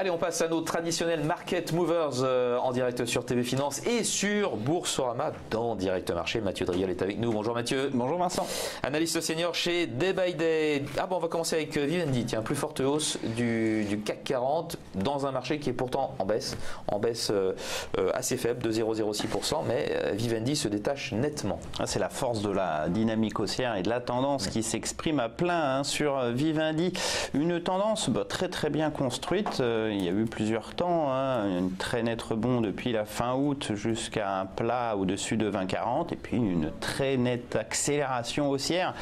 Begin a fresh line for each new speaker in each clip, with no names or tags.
Allez, on passe à nos traditionnels Market Movers en direct sur TV Finance et sur Boursorama dans Direct Marché. Mathieu Driel est avec nous. Bonjour Mathieu.
Bonjour Vincent.
Analyste senior chez Day by Day. Ah bon, on va commencer avec Vivendi. Tiens, plus forte hausse du CAC 40 dans un marché qui est pourtant en baisse assez faible de 0,06%, mais Vivendi se détache nettement.
C'est la force de la dynamique haussière et de la tendance qui s'exprime à plein sur Vivendi. Une tendance très bien construite. Il y a eu plusieurs temps, une très nette rebond depuis la fin août jusqu'à un plat au-dessus de 20,40 et puis une très nette accélération haussière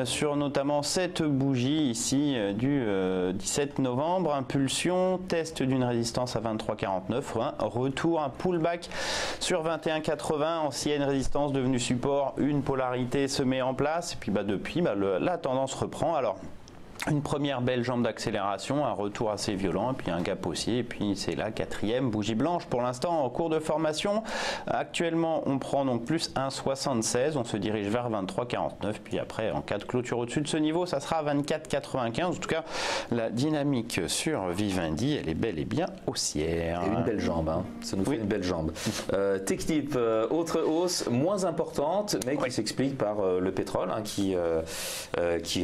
sur notamment cette bougie ici du 17 novembre. Impulsion, test d'une résistance à 23,49, retour, un pullback sur 21,80, ancienne résistance devenue support, une polarité se met en place et puis depuis la tendance reprend. Alors une première belle jambe d'accélération, un retour assez violent, et puis un gap haussier, et puis c'est la quatrième bougie blanche pour l'instant en cours de formation. Actuellement, on prend donc plus 1,76, on se dirige vers 23,49, puis après, en cas de clôture au-dessus de ce niveau, ça sera 24,95. En tout cas, la dynamique sur Vivendi, elle est belle et bien haussière.
Et une belle jambe, ça nous fait une belle jambe. Technip, autre hausse moins importante, mais qui s'explique par le pétrole, qui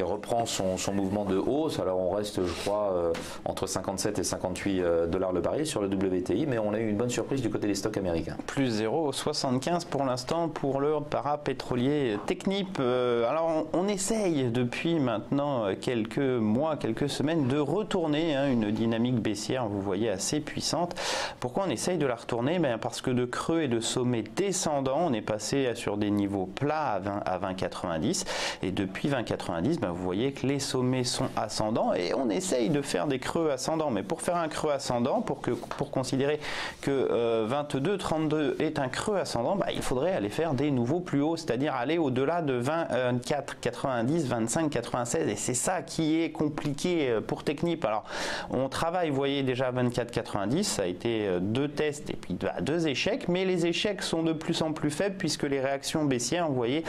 reprend son mouvement de hausse. Alors on reste, je crois, entre 57 et 58 dollars le baril sur le WTI, mais on a eu une bonne surprise du côté des stocks américains.
Plus 0,75 pour l'instant pour le parapétrolier Technip. Alors on essaye depuis maintenant quelques mois, quelques semaines de retourner une dynamique baissière, vous voyez, assez puissante. Pourquoi on essaye de la retourner? Parce que de creux et de sommets descendants, on est passé sur des niveaux plats à 20,90 et depuis 20,90, vous voyez que les sommets sont ascendants et on essaye de faire des creux ascendants, mais pour faire un creux ascendant, pour considérer que 22,32 est un creux ascendant, il faudrait aller faire des nouveaux plus hauts, c'est-à-dire aller au-delà de 24,90, 25,96 et c'est ça qui est compliqué pour Technip. Alors on travaille, vous voyez déjà 24,90, ça a été deux tests et puis deux échecs, mais les échecs sont de plus en plus faibles puisque les réactions baissières, vous voyez,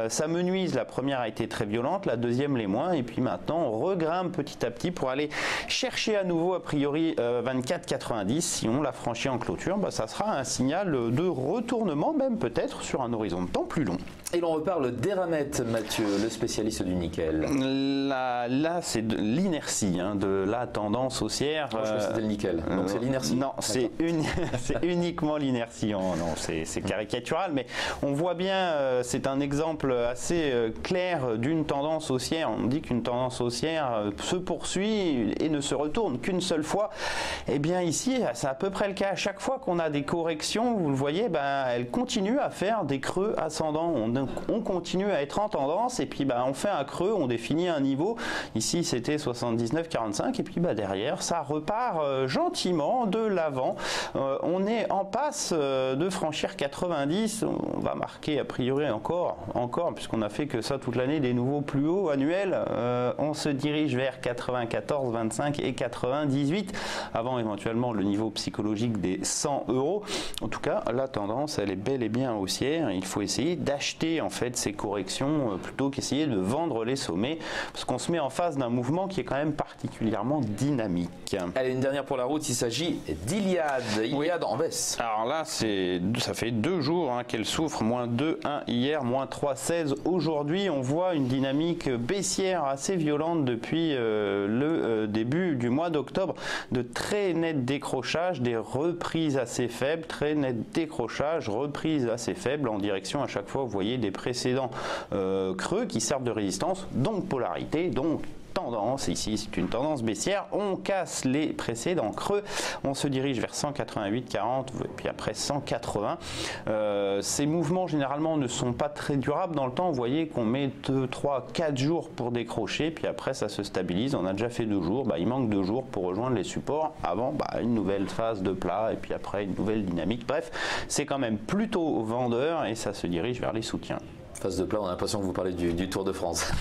ça menuise. La première a été très violente, la deuxième les moins, et puis maintenant on regrimpe petit à petit pour aller chercher à nouveau a priori 24,90. Si on la franchit en clôture, ça sera un signal de retournement, même peut-être sur un horizon de temps plus long.
Et l'on reparle d'Eramet, Mathieu, le spécialiste du nickel.
Là c'est de l'inertie, de la tendance haussière.
Je crois que c'était le nickel, donc c'est l'inertie.
Non, c'est uniquement l'inertie. Non, c'est caricatural, mais on voit bien, c'est un exemple assez clair d'une tendance haussière. On dit qu'une tendance haussière se poursuit et ne se retourne qu'une seule fois. Et bien ici, c'est à peu près le cas. À chaque fois qu'on a des corrections, vous le voyez, elle continue à faire des creux ascendants. On continue à être en tendance et puis on fait un creux, on définit un niveau. Ici, c'était 79,45 et puis derrière, ça repart gentiment de l'avant. On est en passe de franchir 90. On va marquer a priori encore puisqu'on a fait que ça toute l'année, des nouveaux plus hauts annuels. On se dirige vers 94, 25 et 98 avant éventuellement le niveau psychologique des 100 €. En tout cas, la tendance, elle est bel et bien haussière. Il faut essayer d'acheter en fait ces corrections plutôt qu'essayer de vendre les sommets parce qu'on se met en face d'un mouvement qui est quand même particulièrement dynamique.
Allez, une dernière pour la route, il s'agit d'Iliad. Iliad en baisse.
Alors là, ça fait 2 jours qu'elle souffre, moins 2,1 hier, moins 3,16 aujourd'hui. On voit une dynamique baissière assez violente depuis le début du mois d'octobre, de très nets décrochages, des reprises assez faibles, très nets décrochages, reprises assez faibles en direction à chaque fois, vous voyez, des précédents creux qui servent de résistance, donc polarité, donc tendance. Ici, c'est une tendance baissière. On casse les précédents creux. On se dirige vers 188,40 et puis après 180. Ces mouvements, généralement, ne sont pas très durables dans le temps. Vous voyez qu'on met 2, 3, 4 jours pour décrocher. Puis après, ça se stabilise. On a déjà fait 2 jours. Il manque 2 jours pour rejoindre les supports. Avant, une nouvelle phase de plat et puis après, une nouvelle dynamique. Bref, c'est quand même plutôt vendeur et ça se dirige vers les soutiens.
Phase de plat, on a l'impression que vous parlez du Tour de France.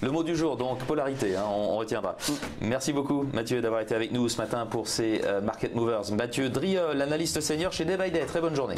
Le mot du jour, donc, polarité, on retiendra. Merci beaucoup, Mathieu, d'avoir été avec nous ce matin pour ces Market Movers. Mathieu Driel, analyste senior chez Day by Day. Très bonne journée.